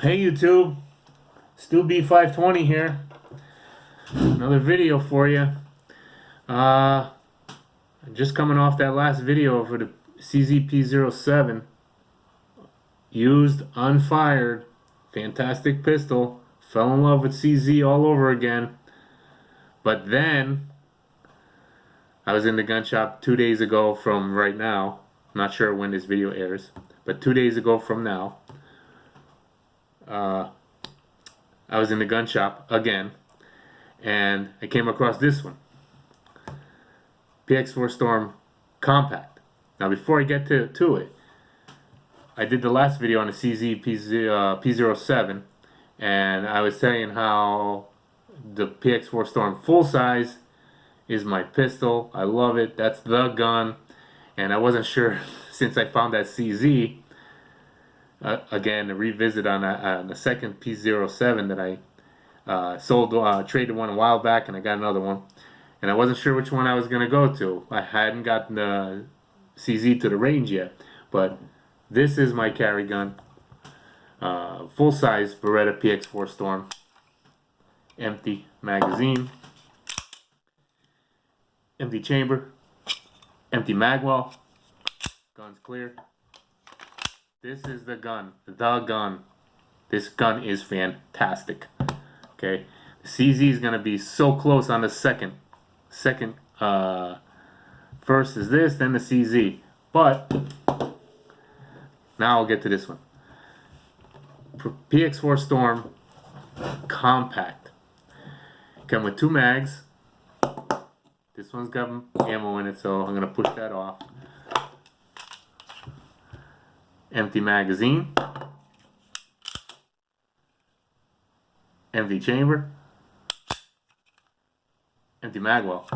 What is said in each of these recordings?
Hey YouTube, Stu B520 here. Another video for you. Just coming off that last video for the CZP07. Used, unfired, fantastic pistol. Fell in love with CZ all over again. But then, I was in the gun shop 2 days ago from right now. Not sure when this video airs, but 2 days ago from now. I was in the gun shop again, and I came across this one, PX4 Storm Compact. Now before I get to it, I did the last video on the CZ P07, and I was saying how the PX4 Storm full size is my pistol. I love it. That's the gun, and I wasn't sure since I found that CZ. Again, a revisit on the second P07 that I traded one a while back, and I got another one. And I wasn't sure which one I was going to go to. I hadn't gotten the CZ to the range yet. But this is my carry gun. Full-size Beretta PX4 Storm. Empty magazine. Empty chamber. Empty magwell. Gun's clear. This is the gun. The gun. This gun is fantastic. Okay. The CZ is going to be so close on the second. First is this, then the CZ. But, now I'll get to this one. PX4 Storm Compact. Come with 2 mags. This one's got ammo in it, so I'm going to push that off. Empty magazine, empty chamber, empty magwell.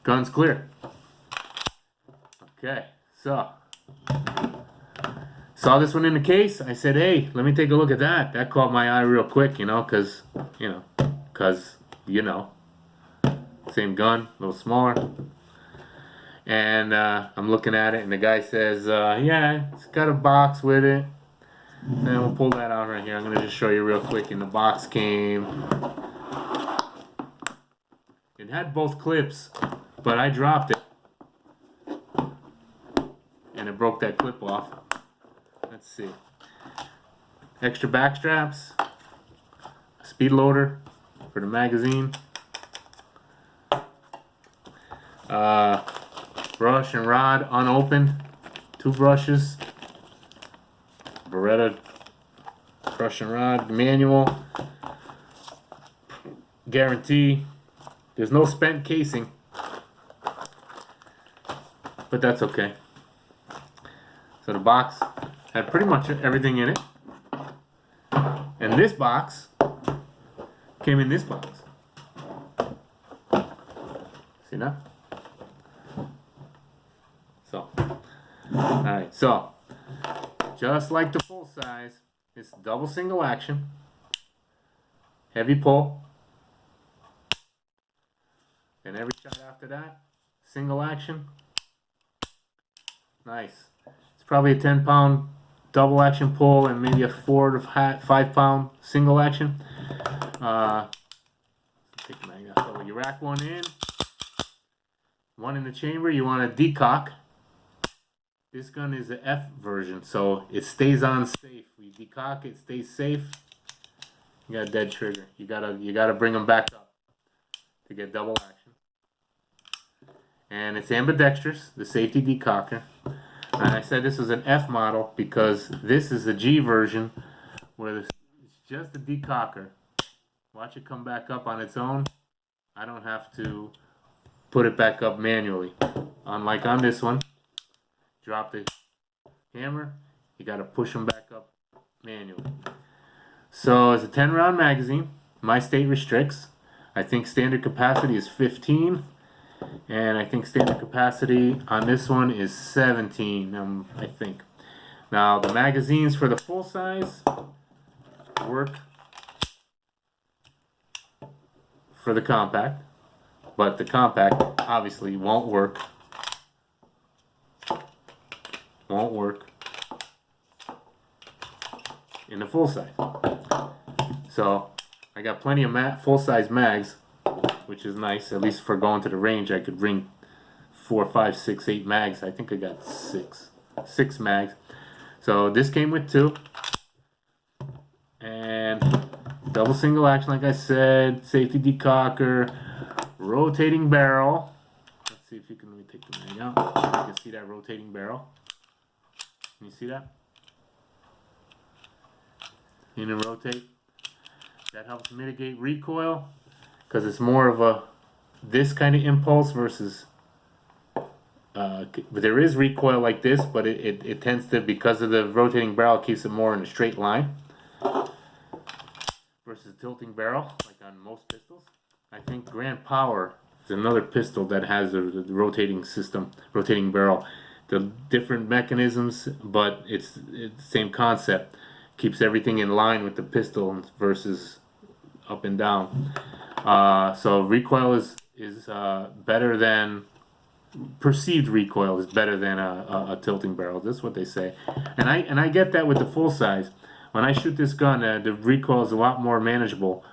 Gun's clear. Okay, so saw this one in the case. I said, hey, let me take a look at that. That caught my eye real quick, cause same gun, a little smaller. And I'm looking at it, and the guy says, yeah, it's got a box with it. And we'll pull that out right here. I'm going to just show you real quick. And the box came. It had both clips, but I dropped it. And it broke that clip off. Let's see. Extra back straps. A speed loader for the magazine. Brush and rod unopened, 2 brushes, Beretta brush and rod manual, guarantee. There's no spent casing, but that's okay. So the box had pretty much everything in it, and this box came in this box. See that? Alright, so just like the full size, it's double single action, heavy pull, and every shot after that, single action. Nice. It's probably a 10-pound double action pull and maybe a 4 to 5-pound single action. So you rack one in, one in the chamber. You want to decock. This gun is the F version, so it stays on safe. We decock it, stays safe. You got a dead trigger. You gotta bring them back up to get double action. And it's ambidextrous, the safety decocker. And I said this was an F model because this is the G version where it's just a decocker. Watch it come back up on its own. I don't have to put it back up manually. Unlike on this one. Drop the hammer, you got to push them back up manually. So it's a 10-round magazine. My state restricts. I think standard capacity is 15, and I think standard capacity on this one is 17. I think. Now the magazines for the full size work for the compact, but the compact obviously won't work. in the full size. So I got plenty of full-size mags, which is nice. At least for going to the range, I could bring 4, 5, 6, 8 mags. I think I got six mags. So this came with 2, and double single action, like I said, safety decocker, rotating barrel. Let's see if you can, let me take the mag out. You can see that rotating barrel. Can you see that? In and rotate. That helps mitigate recoil, because it's more of this kind of impulse versus there is recoil like this, but it tends to, because of the rotating barrel, keeps it more in a straight line versus tilting barrel like on most pistols. I think Grand Power is another pistol that has the rotating system, rotating barrel. The different mechanisms, but it's the same concept. Keeps everything in line with the pistol versus up and down. So recoil is better than, perceived recoil is better than a tilting barrel. That's what they say, and I get that with the full size. When I shoot this gun, the recoil is a lot more manageable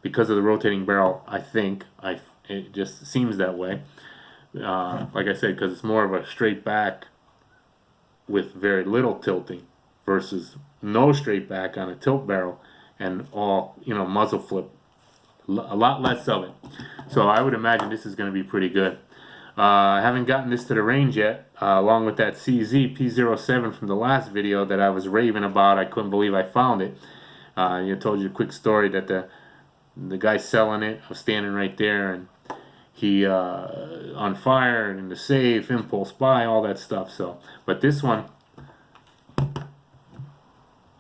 because of the rotating barrel. I think it just seems that way. Like I said, because it's more of a straight back with very little tilting versus no straight back on a tilt barrel and all, muzzle flip. A lot less of it. So I would imagine this is going to be pretty good. I haven't gotten this to the range yet, along with that CZ P07 from the last video that I was raving about. I couldn't believe I found it. I told you a quick story that the guy selling it, I was standing right there, and he on fire in the safe, impulse buy, all that stuff. So, but this one,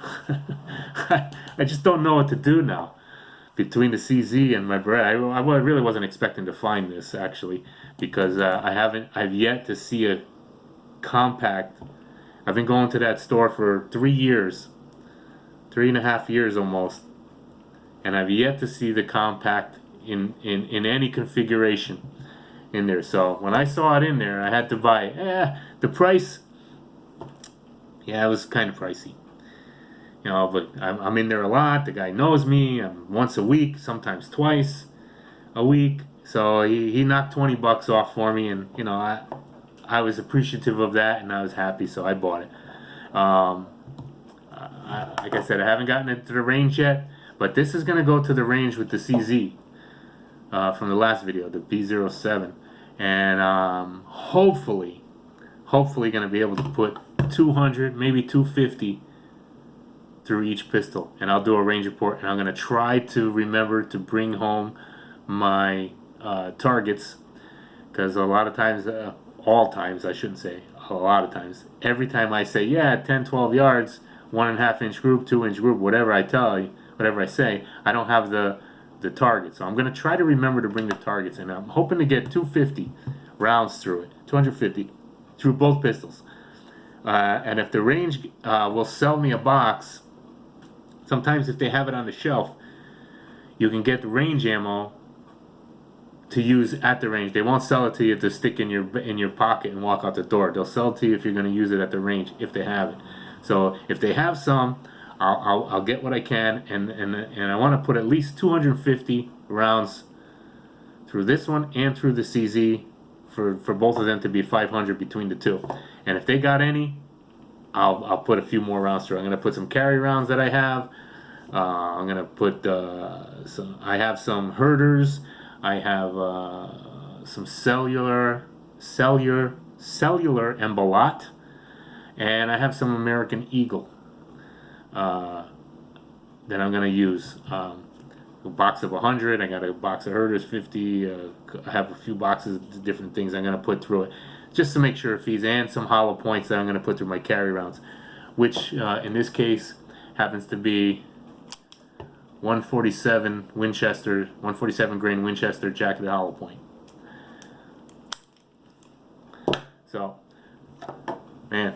I just don't know what to do now. Between the CZ and my Beretta, I really wasn't expecting to find this, actually, because I've yet to see a compact. I've been going to that store for 3 years, 3.5 years almost, and I've yet to see the compact in any configuration in there. So when I saw it in there, I had to buy it. The price, yeah, it was kind of pricey. But I'm in there a lot. The guy knows me. I'm once a week, sometimes twice a week. So he knocked 20 bucks off for me, and I was appreciative of that, and I was happy, so I bought it. Like I said, I haven't gotten it to the range yet, but this is gonna go to the range with the CZ from the last video, the P07, and hopefully gonna be able to put 200, maybe 250. Through each pistol, and I'll do a range report, and I'm going to try to remember to bring home my targets, because a lot of times, all times I shouldn't say, a lot of times, every time I say 10, 12 yards, 1.5 inch group, 2 inch group, whatever I tell you, whatever I say, I don't have the target. So I'm going to try to remember to bring the targets, and I'm hoping to get 250 rounds through it, 250 through both pistols. And if the range will sell me a box, sometimes if they have it on the shelf, you can get the range ammo to use at the range. They won't sell it to you to stick in your pocket and walk out the door. They'll sell it to you if you're going to use it at the range, if they have it. So if they have some, I'll get what I can, and I want to put at least 250 rounds through this one and through the CZ for both of them to be 500 between the two. And if they got any, I'll put a few more rounds through. I'm going to put some carry rounds that I have. I'm going to put I have some herders. I have some cellular and Balat, and I have some American Eagle that I'm going to use. A box of 100. I got a box of herders 50. I have a few boxes of different things I'm going to put through it, just to make sure it feeds, and some hollow points that I'm going to put through my carry rounds, which in this case happens to be 147 Winchester, 147 grain Winchester jacketed hollow point. So, man,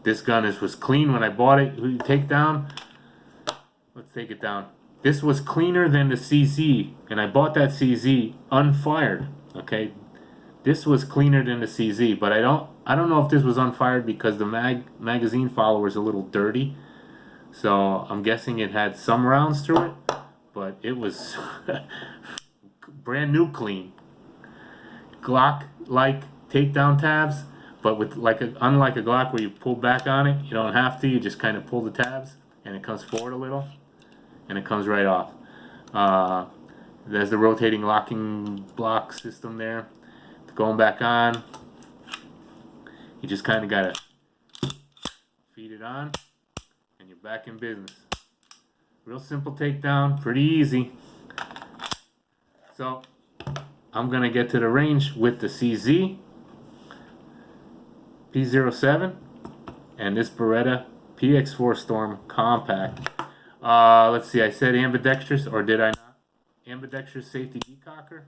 this gun was clean when I bought it. Who you take down? Let's take it down. This was cleaner than the CZ, and I bought that CZ unfired. Okay. This was cleaner than the CZ, but I don't know if this was unfired because the magazine follower is a little dirty. So I'm guessing it had some rounds through it, but it was brand new clean. Glock-like takedown tabs, but with unlike a Glock where you pull back on it, you don't have to. You just kind of pull the tabs, and it comes forward a little, and it comes right off. There's the rotating locking block system there. Going back on, you just kind of gotta feed it on, and you're back in business. Real simple takedown, pretty easy. So I'm gonna get to the range with the CZ P07 and this Beretta PX4 Storm Compact. Let's see, I said ambidextrous, or did I not? Ambidextrous safety decocker.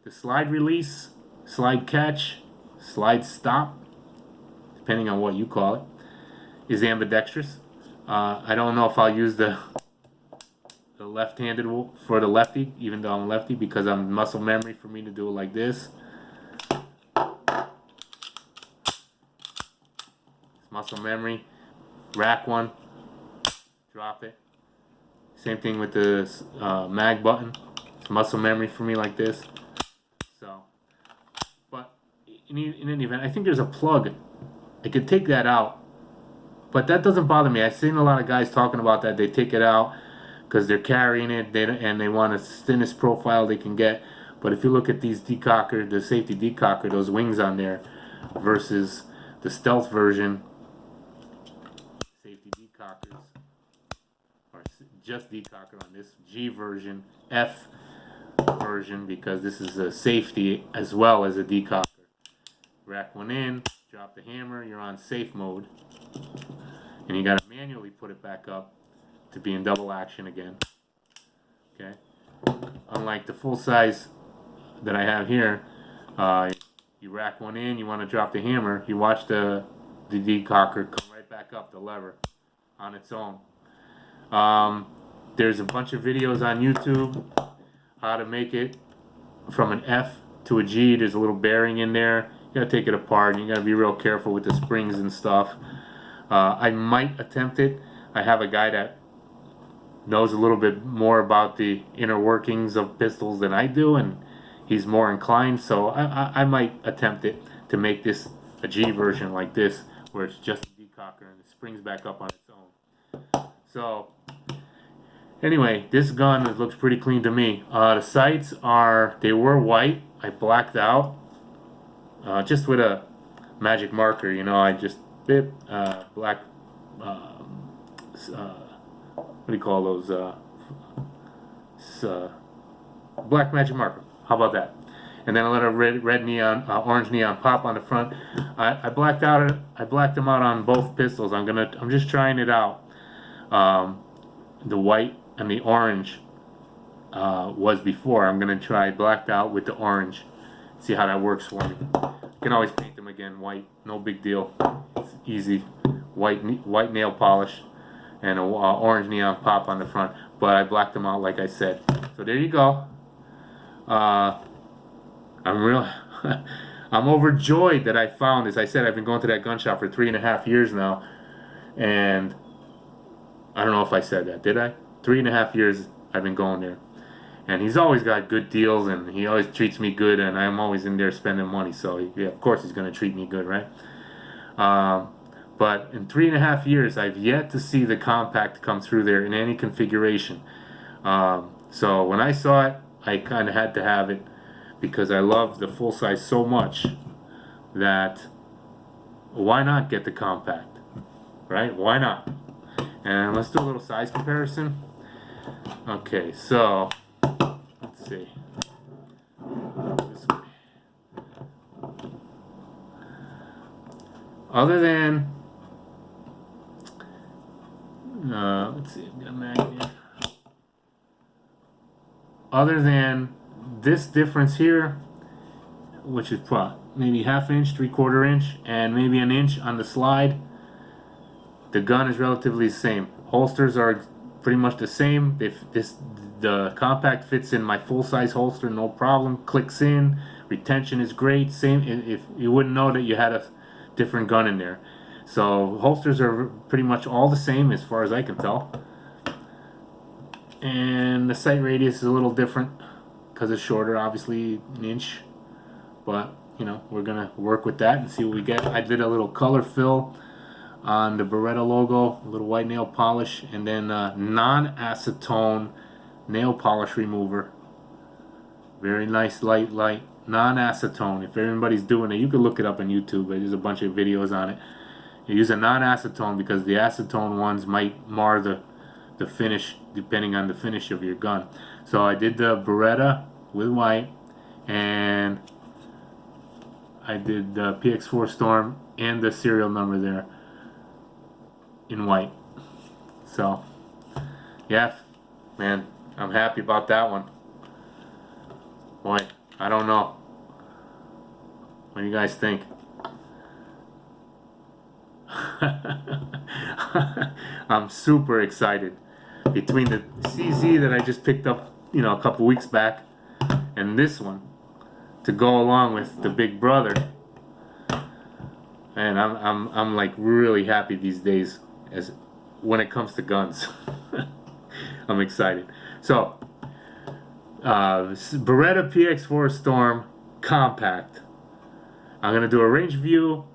The slide release, slide catch, slide stop, depending on what you call it, is ambidextrous. I don't know if I'll use the left-handed for the lefty, even though I'm lefty, because I'm muscle memory for me to do it like this. It's muscle memory. Rack one, drop it. Same thing with the mag button. It's muscle memory for me like this. So, but in any event, I think there's a plug. I could take that out, but that doesn't bother me. I've seen a lot of guys talking about that. They take it out because they're carrying it, and they want the thinnest profile they can get. But if you look at these decocker, the safety decocker, those wings on there, versus the stealth version, safety decockers, or just decocker on this G version, F version, because this is a safety as well as a decocker. Rack one in, drop the hammer, you're on safe mode, and you got to manually put it back up to be in double action again. Okay, unlike the full size that I have here, you rack one in, you want to drop the hammer, you watch the decocker come right back up the lever on its own. There's a bunch of videos on YouTube how to make it from an F to a G. There's a little bearing in there. You gotta take it apart, and you gotta be real careful with the springs and stuff. I might attempt it. I have a guy that knows a little bit more about the inner workings of pistols than I do, and he's more inclined, so I might attempt it to make this a G version like this, where it's just a decocker and it springs back up on its own. So anyway, this gun looks pretty clean to me. The sights they were white. I blacked out just with a magic marker, you know. I just black what do you call those? Black magic marker. How about that? And then I let a red neon, orange neon pop on the front. I blacked out. I blacked them out on both pistols. I'm just trying it out. The white and the orange was before. I'm gonna try blacked out with the orange. See how that works for me. You can always paint them again white. No big deal. It's easy. White nail polish and a orange neon pop on the front, but I blacked them out like I said. So there you go. I'm overjoyed that I found, as I said, I've been going to that gun shop for 3.5 years now, and I don't know if I said that, did I? 3.5 years I've been going there, and he's always got good deals, and he always treats me good, and I'm always in there spending money, so yeah, of course he's going to treat me good, right? But in 3.5 years, I've yet to see the compact come through there in any configuration. So when I saw it, I kind of had to have it because I love the full size so much that why not get the compact, right? Why not? And let's do a little size comparison. Okay, so let's see. This way. Other than let's see, I've got a mag here. Other than this difference here, which is what, maybe 1/2 inch, 3/4 inch, and maybe 1 inch on the slide, the gun is relatively the same. Holsters are pretty much the same. The compact fits in my full size holster, no problem. Clicks in, retention is great. Same, if you wouldn't know that you had a different gun in there. So holsters are pretty much all the same as far as I can tell. And the sight radius is a little different because it's shorter, obviously an inch. But, you know, we're going to work with that and see what we get. I did a little color fill on the Beretta logo, a little white nail polish, and then non-acetone nail polish remover. Very nice, light, non-acetone. If everybody's doing it, you can look it up on YouTube. There's a bunch of videos on it. You use a non-acetone because the acetone ones might mar the finish depending on the finish of your gun. So I did the Beretta with white, and I did the PX4 Storm and the serial number there in white. So yeah, man, I'm happy about that one. Boy, I don't know. What do you guys think? I'm super excited. Between the CZ that I just picked up, you know, a couple weeks back, and this one to go along with the Big Brother, and I'm like really happy these days as when it comes to guns. I'm excited. So Beretta PX4 Storm Compact. I'm gonna do a range view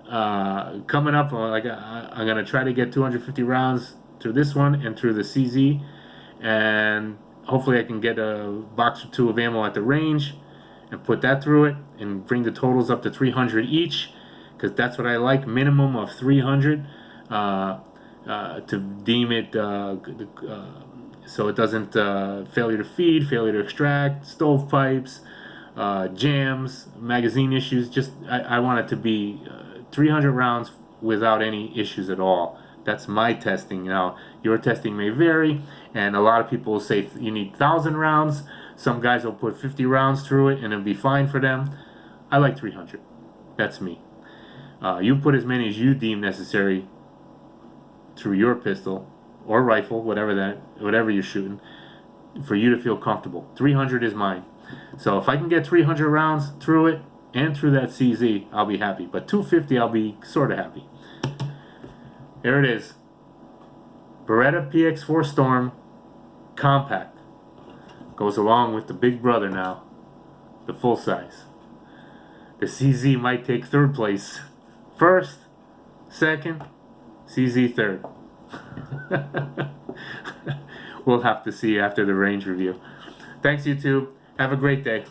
coming up. I'm gonna try to get 250 rounds through this one and through the CZ, and hopefully I can get a box or two of ammo at the range and put that through it and bring the totals up to 300 each, because that's what I like, minimum of 300 to deem it so it doesn't failure to feed, failure to extract, stovepipes, jams, magazine issues. Just I want it to be 300 rounds without any issues at all. That's my testing. Now your testing may vary, and a lot of people will say you need 1,000 rounds. Some guys will put 50 rounds through it and it'll be fine for them. I like 300. That's me. You put as many as you deem necessary through your pistol or rifle, whatever you're shooting, for you to feel comfortable. 300 is mine. So if I can get 300 rounds through it and through that CZ, I'll be happy. But 250, I'll be sort of happy. There it is. Beretta PX4 Storm Compact. Goes along with the Big Brother now. The full size. The CZ might take third place. First, second, CZ third. We'll have to see after the range review. Thanks, YouTube. Have a great day.